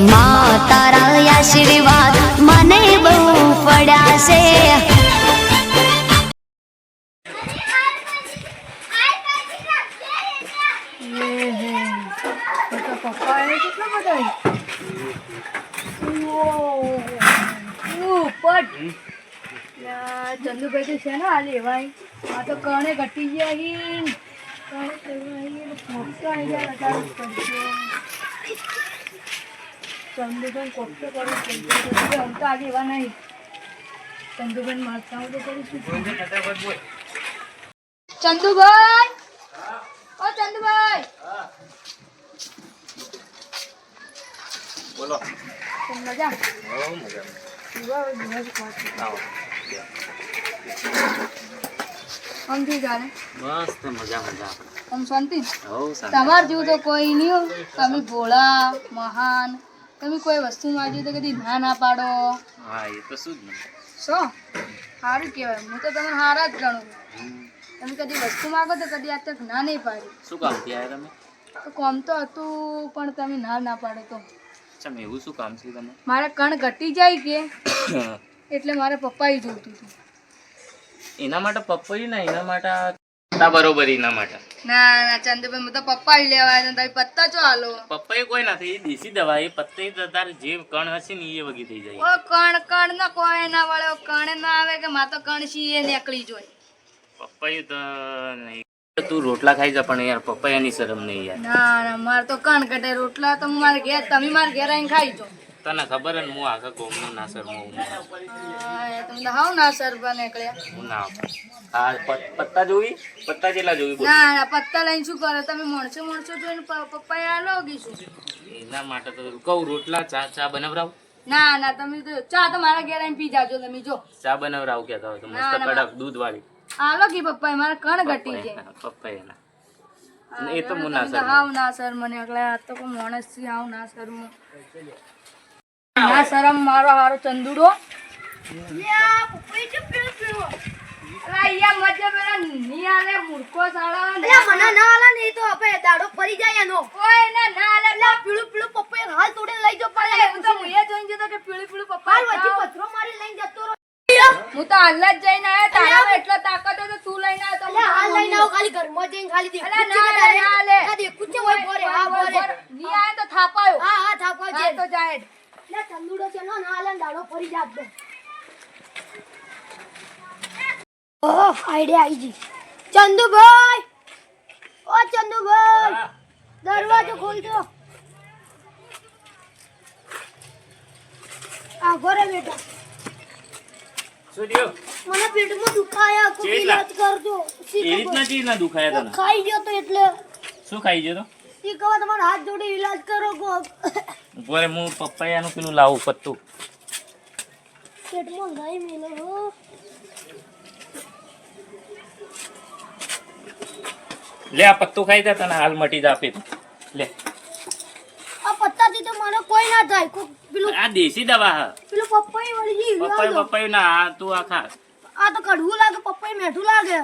માં તારા આશીર્વાદ મને બહુ પડ્યા છે. ચંદુભાઈ તો છે ને આ લેવાય આ તો કણે ઘટી ગયા ચંદુભાઈ કોફતો કરવું પડશે આમ તો આજે એવા નહીં ચંદુભાઈ મારતા તો કરીશું. ચંદુભાઈ ઓ ચંદુભાઈ બોલો. મજા સમજી જાય મસ્ત મજા આમ શાંતિ. તમાર જેવું તો કોઈ નહીં. તમે ભોળા મહાન, તમે કોઈ વસ્તુ માંગ્યું તો કદી ના પાડો. હા એ તો શું જ ને. શું સારું કહેવાય. હું તો તમે સારા જ ગણું. તમે કદી વસ્તુ માંગો તો કદી આજ તક ના નહીં પાડી. શું કામ થયા તમે? તો કામ તો હતું પણ તમે ના પાડો તો. અચ્છા એવું શું કામ છે તમે? મારે કણ ઘટી જાય કે એટલે મારે પપ્પાએ જોઈતું હતું. એના માટે પપ્પાઈ ના એના માટે બરોબર એના માટે. ના ચંદુભાઈ હું તો પપ્પાએ લેવા આવ્યા તમે પત્તા ચો હાલો. પપ્પાઈ કોઈ નથી, એ દેશી દવા. એ પત્તે તારે જે કણ હશે ને એ વગી થઈ જાય. ઓ કણ ના કોઈ ના વળે કણ ના આવે કે માં તો કણ સી એ નીકળી જોઈ. પપ્પાઈ તો નહીં. તું રોટલા ખાઈ જા પણ યાર પપ્પાઈની શરમ નહીં યાર. ના મારે તો કણ કટે રોટલા તો મારે ઘેર તમે મારે ઘેર આવીને ખાઈ જો. તને ખબર ને હું આખા ગોમનો ના શરમ હું તમે તો હાવ ના સરબા નીકળ્યા. હું ના આ પત્તા જોઈ પત્તા જેટલા જોઈ બોલ. ના પત્તા લઈને શું કરે તમે માણસો જોઈને પપ્પાએ આલો ગીશું. એના માટે તો કહું રોટલા ચા બનાવરાવ. ના તમે તો ચા તો મારા ઘેર આવીને પી જાજો તમે જો. ચા બનાવરાવ કહેતા હોય તો મસ્ત કડક દૂધ વાળી. આલો કે પપ્પાએ મારે કણ ઘટી જાય. પપ્પાઈ ના એ તો હું ના સર હાવ ના સર મને એકલા આ તો કોઈ માણસ થી હાવ ના સર ના શરમ મારો હારો ચંદુડો. હું તો હાલ જ જઈને આયા તારા એટલો તાકાત હોય તો તું લઈને આવ્યો તો હાલ લઈને આવ ખાલી ઘરમાં જઈને ખાલી દે અલા ના લે ના દે કુછ હોય બોરે હા બોરે ની આયા તો થાપાયો હા થાપાયો છે તો જાય લે ચંદુડો છે નો ના લે દાડો ફરી જાત દે. ઓહ આઈડિયા આઈ જી. ચંદુભાઈ ઓ ચંદુભાઈ દરવાજો ખોલ દો. આ ઘરે બેટા શું થયું? મને પેટમાં દુખાયા કોઈ ઇલાજ કરજો. એ રીતના ચીજ ના દુખાયા તને? ખાઈ ગયો તો એટલે શું ખાઈ ગયો તો? ઈ કહો તમારો હાથ જોડી ઇલાજ કરો કો. બોલે હું પપ્પાયાનું પેલું લાવું પત્તું. પેટમાં ગાય મેલો હો. લે આ પત્તું ખાઈ જા તને હાલ મટી જા આપે લે. આ પત્તાથી તો મને કોઈ ના થાય. કો પેલું આ દેશી દવા હા. પેલું પપ્પાઈ વળી જી પપ્પાઈ ના આ તું આ ખા. આ તો કડવું લાગે પપ્પાઈ મીઠું લાગે.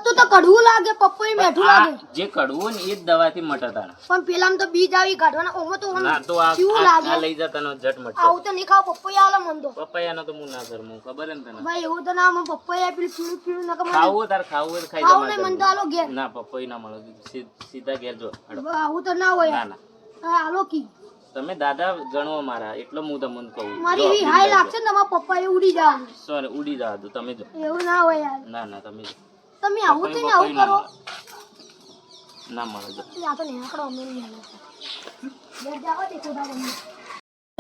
તું તો કડવું લાગે પપ્પાઈ મીઠું લાગે. જે કડવું ને એ જ દવાથી મટતા. પણ પેલામાં તો બીજ આવી કાઢવાના ઓમાં તો ના તો આ લઈ જા તને ઝટ મટશે. આવું તો નહીં ખાવ પપ્પાઈ આલે મન તો. પપ્પાયાનો તો હું ના શરમું ખબર હે ને તને. ભાઈ એવું તો ના મને પપ્પાઈ પેલું પીળું નકર મને ખાવું તાર ખાવું હોય ખાઈ ખાવ ને મન તો આલો ઘેર. ના પપ્પાઈ ના મળે સીધા ઘેર જો. આવું તો ના હોય. ના ના હા આલો કી તમે દાદા ગણો મારા એટલે હું તમને કહું. મારી એવી હાઈ લાગશે ને તમારા પપ્પાએ ઉડી જાવ. સોરી ઉડી જા દો તમે જો. એવું ના હોય યાર. ના ના તમે તમે આવું તો ને આવું કરો. ના મળે જો. આ તો નેકડો અમે નહીં લે જાવ તે કોડા બની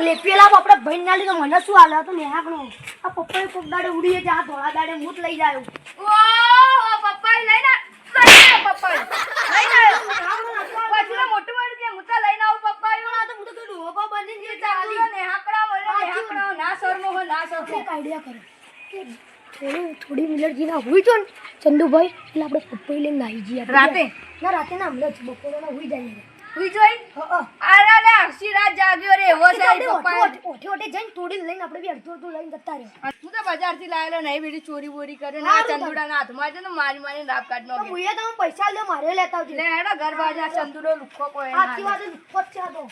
લે પેલા આપણે ભાઈ ના લીધો મને શું હાલે તો નેકડો. આ પપ્પાએ કોક દાડે ઉડી જાય આ ધોળા દાડે મૂત લઈ જાય. ઓ પપ્પાએ લઈને પપ્પાએ લઈને પછી મોટું મોટું કે મુતા લઈને આવ પપ્પાએ. આ તો હું તો ડોબા બની ગયો ચાલી નેકડા વળે નેકડા ના શરમો હો ના શરમો. એક આઈડિયા કરો થોડી મિનિટ જીના હુઈ જો ને ચંદુભાઈ એટલે આપણે પપ્પાઈ લઈને નાહી જઈએ રાતે. ના રાતે ના હમણાં બપોરના હુઈ જઈએ. હુઈ જોઈ આરા લે આખી રાત જાગ્યો રે એવો છે પપ્પા. ઓઠે ઓઠે જઈને તોડી લઈને આપણે બી અડધો લઈને જતા રે. હું તો બજાર થી લાવેલો નહીં બેડી ચોરી બોરી કરે ના ચંદુડા ના હાથમાં છે ને મારી રાપ કાઢ નો. હું તમે પૈસા લે મારે લેતા આવજો લે હેડા ઘર બાજા ચંદુડો લુખો કોઈ. સાચી વાત લુખો જ છે તો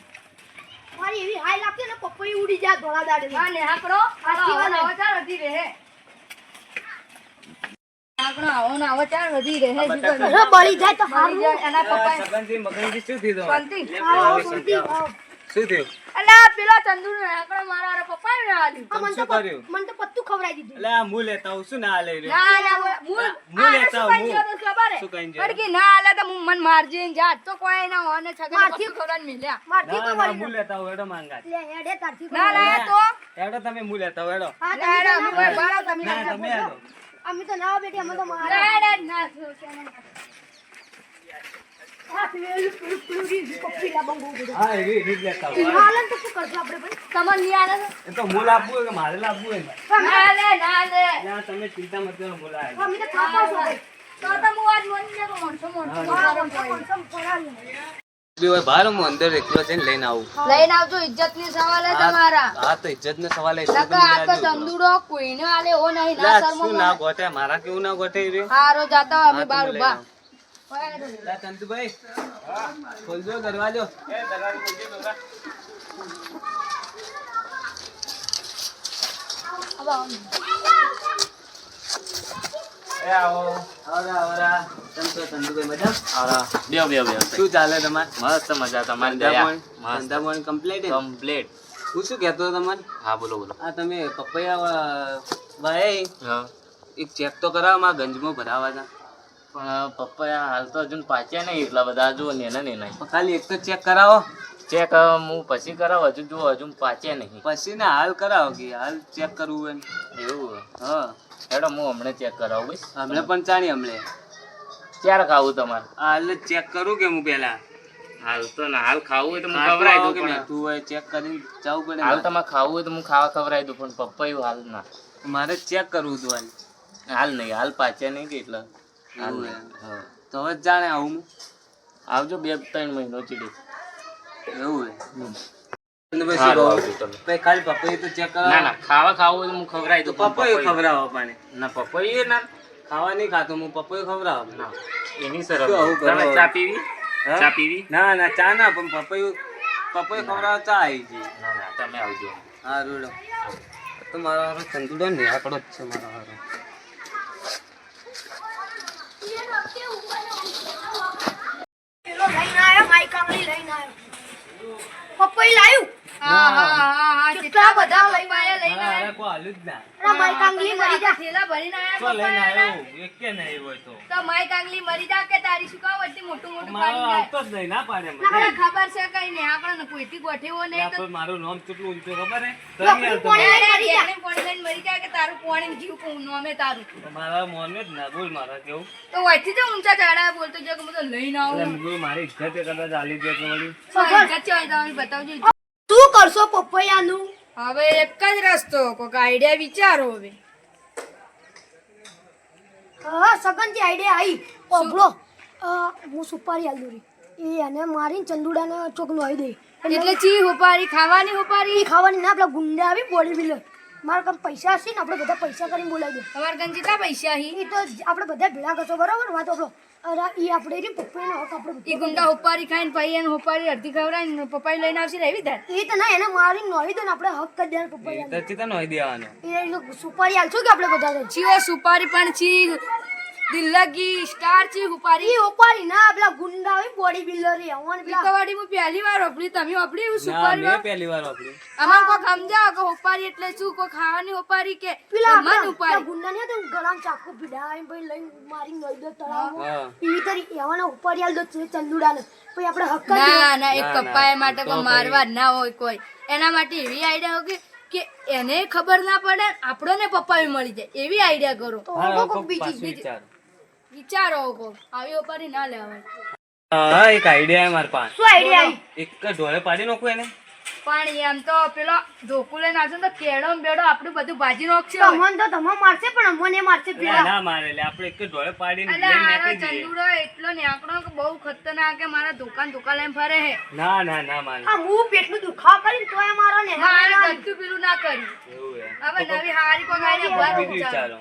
મારી મારી એવી હાઈ લાગતી ને પપ્પાઈ ઉડી જાય ધોળા દાડે હા ને આપણો સાચી વાત. આવો ચાર વધી રહે આપણો આવો ને આવો ચાર વધી રહે અરે બળી જાય તો હારું. એના પપ્પા સગનજી મગનજી શું થયું શાંતિ આવો, શાંતિ, આવો. શું થયું અલા પેલા ચંદુ ને આકડો મારા હારે પપ્પા ને આલ્યું આ મને તો શું કર્યું? મને તો પત્તું ખવડાવી દીધું. એટલે આ હું લેતા આવું શું ના લઈ રહ્યો ના ના હું લેતા શું હું. કઈ જતો ખબર હે શું કઈ જતો? અડકી ના આલે તો મન મારજે ને જાત તો કોઈ ના હોને છગન મારથી- પપ્પુ ખવડાવીને મિલ્યા મારથી ના કોઈ ના વળી હું લેતા આવું એડો માંગા લે હેડે તારથી કોઈ ના વળી. લાયા તો એડો તમે હું લેતા આવું એડો હા, ના ના તમે હું તો બાળો ના તમે ના તમે એડો અમે તો ના બેટી અમે તો મારા ના ના ના હા પેલું પપ્પી લાબંગ બહુ બધું. હા એવી રીત લેતા આવું હાલન તો શું કરશું આપણે ભાઈ? તમને નહીં આલે એ તો હું લાવવું હોય કે મારે લાવવું હોય ને ના લે ના લે ના તમે ચિંતા મત કરો હું લાવી અમે તો થાપા છો ભાઈ. તો તો હું આજ મોની ને મોણસો મોણસો હા, કોણસો પડાવી. બહાર હું અંદર એકલો જઈને લઈને આવું લઈને આવજો ઇજ્જત ની સવાલ હે તમારા હા તો ઇજ્જત નો સવાલ છે નકા આ તો ચંદુડો કોઈને આલે હો નહીં ના શર્મો શું ના ગોઠે મારા કેવું ના ગોઠે રે હારો જાતા અમે બાર ઉભા લા ચંદુભાઈ ખોલજો દરવાજો એ આવો આવરા આવરા કેમ છો ચંદુભાઈ મજા શું ચાલે તમારે મસ્ત મજા તમારી ધંધા દયા પાણી- મસ્ત ધંધા પાણી complete હે? કમ્પ્લીટ હું શું કહેતો હતો તમારે હા બોલો બોલો આ તમે પપૈયા ભાઈ હા એક ચેક તો કરાવો માં ગંજમાં ભરાવા હતા પણ પપ્પા હાલ તો હજુ પાચ્યા નહીં એટલા બધા જુઓ ને એના ને નહીં પણ ખાલી એક તો ચેક કરાવો ચેક હું પછી કરાવ હજુ જુઓ હજુ પાચ્યા નહીં પછી ને હાલ કરાવો કે હાલ ચેક કરવું હોય ને. એવું હા હેડો હું હમણાં ચેક કરાવું બસ હમણાં પણ ચાણી હમણે ક્યારે ખાવું તમારે હાલ જ ચેક કરું કે હું પેલા હાલ તો ના હાલ ખાવું હોય તો હું આટલું ખવડાવી આવો દઉં કે પણ મીઠું હોય ચેક કરીને જવું પડે હાલ મારે. તમારે ખાવું હોય તો હું ખાવા ખવડાવી દઉં પણ પપ્પા એવું હાલ ના મારે ચેક કરવું હતું હાલ હાલ નહીં હાલ પાચ્યા નહીં કે એટલે હાલ એવું નહીં. હા. તો હવે જ જાણે આવું હું. આવજો 2-3 મહિનો ચીડી એવું હે સારું, પછી આવજો તમે. ભાઈ ખાલી પપૈયું તો ચેક ના કરાવો ના ખાવા ખાવું હોય તો હું ખવડાવી તો દઉં પણ પપૈયું પપૈયું- ખવડાવો પાને ના પપૈયું ના ખાવા નહીં ખાતો હું પપૈયું ખવડાવો ના એની સરસ શું આવું કરો? તમે ચા પીવી હા? ચા પીવી ના ના ચા ના પણ પપૈયું ખવડાવો ચા આવી ગઈ ના ના તમે આવજો હા રોડો તો મારો હારો ચંદુડો ને આકડો જ છે મારો હારો પેલો લઈને આયો માઈ કાંગલી લઈને આયો પપ્પાઈ લાયું હા હા હા કેટલા બધા લઈને પાયા લઈને હા, આયા અરે કોઈ હાલ્યું જ ના અરે માઈ કાંગલી મરી જા થેલા ભરીને આયા તો લઈને પપ્પા આવ્યો એક કે નહીં હોય તો માય કાંગલી મરી જા કે તારી શું કામ વચ્ચે મોટું મોટું મારો પાડી જાય આવતો જ નહીં ના પાડે મને મને ખબર છે કઈ નહીં આપણે કોઈથી ગોઠેવો નહીં તો આપણે મારું નામ કેટલું ઊંચું ખબર હે લખું કોણે મરી જા પોણી લઈને મરી જાય કે તારું પોણી જીવ કોણ નોમે તારું મારા મોને જ ના બોલ મારા કેવું તો વચ્ચે તો ઊંચા ચાડા બોલતો જો કે હું તો લઈને એટલે આવું મેં કીધું મારી ઇજ્જત એ કદાચ આલી દે કે વળી ઇજ્જત છે તમે બતાવજો શું કરશો પપૈયાનું હવે એક જ રસ્તો કોક આઈડિયા વિચારો હવે હા સગનજી આઈડિયા આવી ઓબળો હું સુપારી આલુરી એ એને મારીને ચંદુડાને ચોક નોઈ દે એટલે ચી હોપારી ખાવાની હોપારી એ ખાવાની ના પેલા ગુંડા આવી બોડી બિલ્ડર મારા કામ પૈસા હશે ને આપણે બધા પૈસા કરીને બોલાવી દે તમાર કન કેટલા પૈસા હી એ તો આપણે બધા ભેળા કરશો બરાબર વાત આપણો અરે એ આપણે રે પપ્પાનો હક આપણે ઈ ગુંડા હોપારી ખાઈને પૈ એને હોપારી અડધી ખવડાવીને પપ્પાઈ લઈને આવશે ને એવી થાય એ તો ના એને મારીને નોઈ દે ને આપણે હક કરી દે પપ્પા તો ચિતા નોઈ દેવાનો એ સુપારી આલશો કે આપણે બધા ચીઓ સુપારી પણ છી દિલ્લગી સ્ટાર છી હોપારી એ ઓપારી ના પેલા ગુંડા હોય બોડી બિલ્ડર એ આવવાનું પેલા કવાડી હું પહેલી વાર વાપરી તમે વાપરી એવું ના સુપારી મેં પહેલી વાર વાપરી અમાર કોઈ સમજાવો કે હોપારી એટલે શું કોઈ ખાવાની હોપારી કે પેલા મન પેલા ઉપારી ગુંડા ને તો ગળામાં ચાકુ પીડાય ભાઈ લઈને મારી નોઈ દે તળાવમાં હા ઈ તરી એવાના ઉપારી આલ દો ચંદુડાને પછી આપણે હક કરી ના ના એક ના, ના. પપ્પાએ માટે તો કોઈ મારવા જ ના હોય કોઈ એના માટે એવી આઈડિયા હોય કે એને ખબર ના પડે આપણને પપ્પાએ મળી જાય એવી આઈડિયા કરો તો હા કોક કોક બીજી પાછું વિચાર વિચારો કો આવી હોપારી ના લેવાય હા એક આઈડિયા હે મારા પાસે શું આઈડિયા આવી એક ઢોળે પાડી નાખું એને પણ એમ તો પેલો ધોકુ લઈને આવશે ને તો કેળો ને બેડો આપણું બધું ભાજી નાખશે તમન તો તમે મારશે પણ અમને મારશે એટલે પેલા ના મારે એટલે આપણે એક ઢોળે પાડીને અલા લઈને આરો નાખી દઈએ ચંદુડો એટલો ને આંકડો કે બહુ ખતરનાક કે મારા દુકાન લઈને ફરે હે ના ના ના મારે આ હું પેટનું દુખાવ કરીને તોય મારો ને મારે ગતું પેલું ના કર્યું એવું હે હવે નવી હારી કોગાઈને બહાર બીજું વિચારો. વિચારો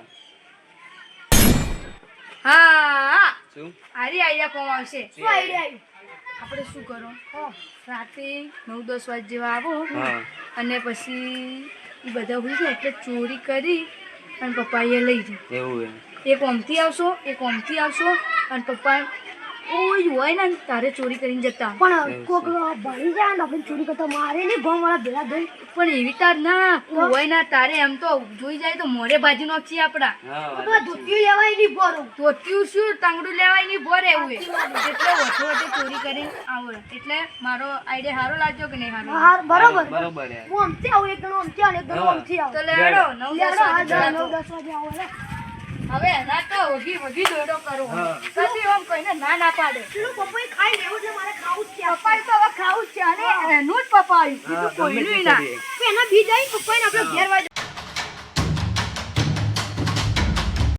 હા શું હારી આઈડિયા કોમ આવશે શું આઈડિયા આવી આપણે શું કરો હા. રાતે 9-10 વાગે જેવા આવો હા અને પછી એ બધા હોય છે એટલે ચોરી કરી અને પપ્પા એ લઈ જાય. એવું એમ એક ઓમથી આવશો અને પપ્પા કોઈ હોય ને તારે ચોરી કરીને જતા આવજો. પણ કોક ભણી જાય ને આપણે ચોરી કરતા મારે નહીં ગોમ વાળા ભેગા થઈ પણ એવી તાર ના કોઈ હોય ના તારે એમ તો જોઈ જાય તો મોરે બાજી નોખી આપડા હા તો ધોતિયું લેવાય નહીં બોરું ધોતિયું શું તાંગડું લેવાય નહીં ભરે એવું એટલે વચ્ચે ચોરી કરીને આવો એટલે મારો આઈડિયા સારો લાગ્યો કે નહીં સારો હા બરોબર બરોબર યાર હું આમથી આવું એક જણો આમથી આવે એક જણો આમથી આવે તો લેડો 9-10 વાગે લેડો, જતો. 9-10 વાગે આવો લે હવે એના તો વગી દોડો કરો કદી આમ કોઈને ના પાડે પેલું પપ્પાએ ખાઈ લેવું એટલે મારે ખાવું જ છે પપ્પાએ તો હવે ખાવું જ છે અને એનું જ પપ્પાયું બીજું કોઈનું ના એના બી જાય પપ્પાને આપણે ઘેર વાગે